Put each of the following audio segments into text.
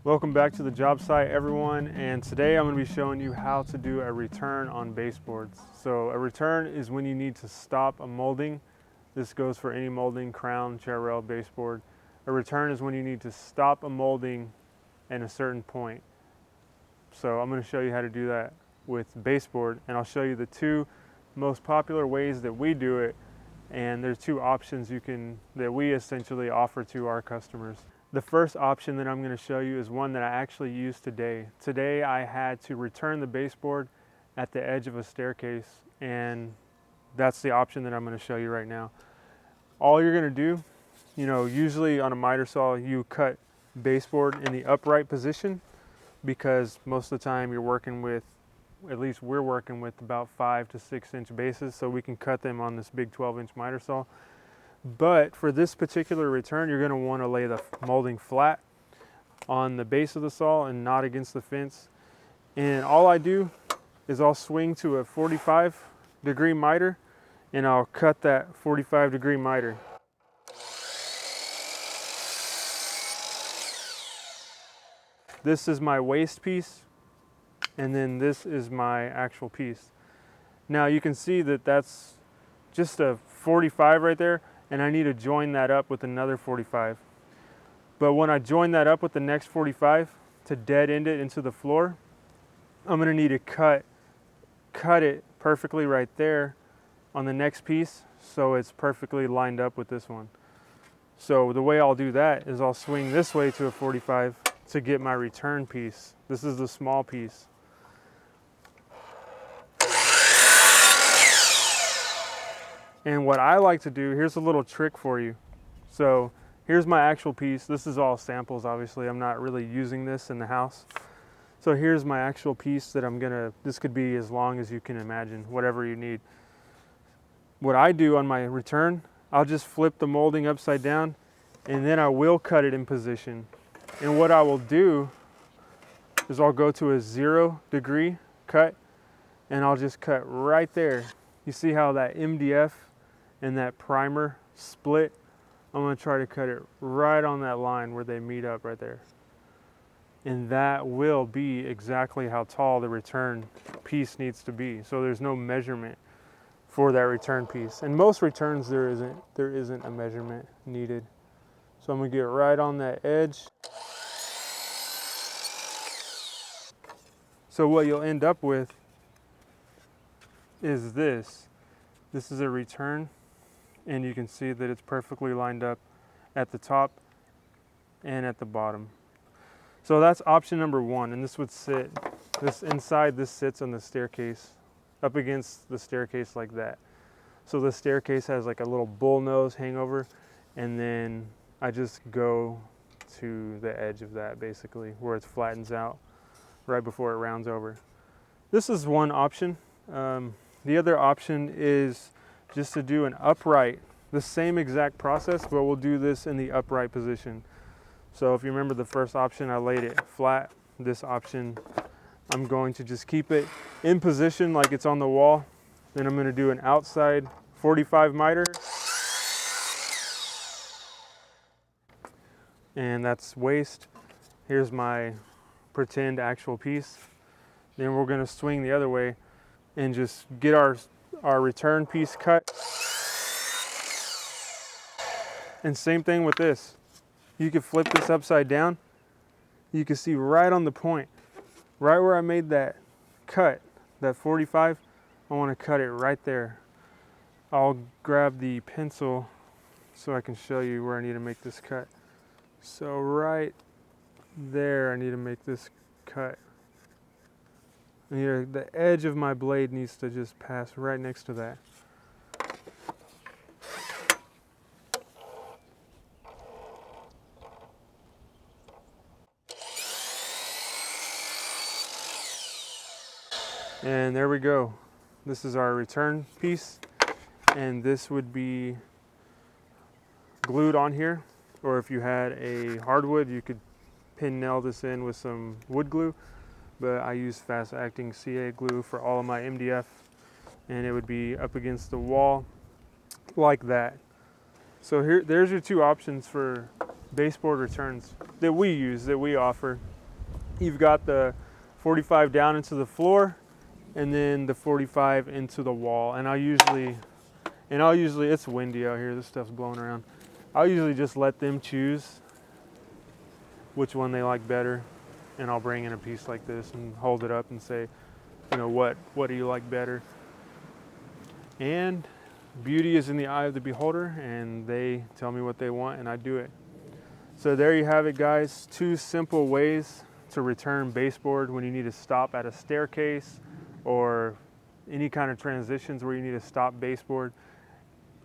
Welcome back to the job site, everyone, and today I'm going to be showing you how to do a return on baseboards. So a return is when you need to stop a molding. This goes for any molding, crown, chair rail, baseboard. A return is when you need to stop a molding at a certain point. So I'm going to show you how to do that with baseboard, and I'll show you the two most popular ways that we do it, and there's two options that we essentially offer to our customers. The first option that I'm going to show you is one that I actually used today. Today I had to return the baseboard at the edge of a staircase, and that's the option that I'm going to show you right now. All you're going to do, usually on a miter saw you cut baseboard in the upright position because most of the time you're working with, at least we're working with about 5 to 6 inch bases, so we can cut them on this big 12-inch miter saw. But for this particular return, you're going to want to lay the molding flat on the base of the saw and not against the fence. And all I do is I'll swing to a 45-degree miter and I'll cut that 45-degree miter. This is my waste piece, and then this is my actual piece. Now you can see that that's just a 45 right there, and I need to join that up with another 45. But when I join that up with the next 45 to dead end it into the floor, I'm going to need to cut it perfectly right there on the next piece so it's perfectly lined up with this one. So the way I'll do that is I'll swing this way to a 45 to get my return piece. This is the small piece. And what I like to do, here's a little trick for you. So here's my actual piece. This is all samples, obviously. I'm not really using this in the house. So here's my actual piece that this could be as long as you can imagine, whatever you need. What I do on my return, I'll just flip the molding upside down, and then I will cut it in position. And what I will do is I'll go to a 0-degree cut, and I'll just cut right there. You see how that MDF and that primer split? I'm going to try to cut it right on that line where they meet up right there. And that will be exactly how tall the return piece needs to be. So there's no measurement for that return piece. And most returns there isn't a measurement needed. So I'm going to get right on that edge. So what you'll end up with is this. This is a return, and you can see that it's perfectly lined up at the top and at the bottom. So that's option number one, and this would sit, this sits on the staircase, up against the staircase like that. So the staircase has like a little bull nose hangover, and then I just go to the edge of that basically, where it flattens out right before it rounds over. This is one option. The other option is just to do an upright, the same exact process, but we'll do this in the upright position. So if you remember the first option, I laid it flat. This option, I'm going to just keep it in position like it's on the wall. Then I'm going to do an outside 45 miter. And that's waste. Here's my pretend actual piece. Then we're going to swing the other way and just get our return piece cut. And same thing with this. You can flip this upside down. You can see right on the point, right where I made that cut, that 45, I want to cut it right there. I'll grab the pencil so I can show you where I need to make this cut. So right there, I need to make this cut. And here, the edge of my blade needs to just pass right next to that. And there we go. This is our return piece, and this would be glued on here, or if you had a hardwood, you could pin nail this in with some wood glue. But I use fast acting CA glue for all of my MDF, and it would be up against the wall like that. So there's your two options for baseboard returns that we use, that we offer. You've got the 45 down into the floor, and then the 45 into the wall. And I'll usually, it's windy out here, this stuff's blowing around. I'll usually just let them choose which one they like better. And I'll bring in a piece like this and hold it up and say, you know, what do you like better? And beauty is in the eye of the beholder, and they tell me what they want and I do it. So there you have it, guys. 2 simple ways to return baseboard when you need to stop at a staircase or any kind of transitions where you need to stop baseboard.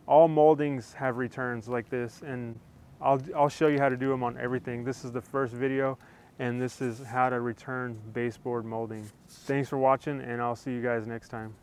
All moldings have returns like this, and I'll show you how to do them on everything. This is the first video, and this is how to return baseboard molding. Thanks for watching, and I'll see you guys next time.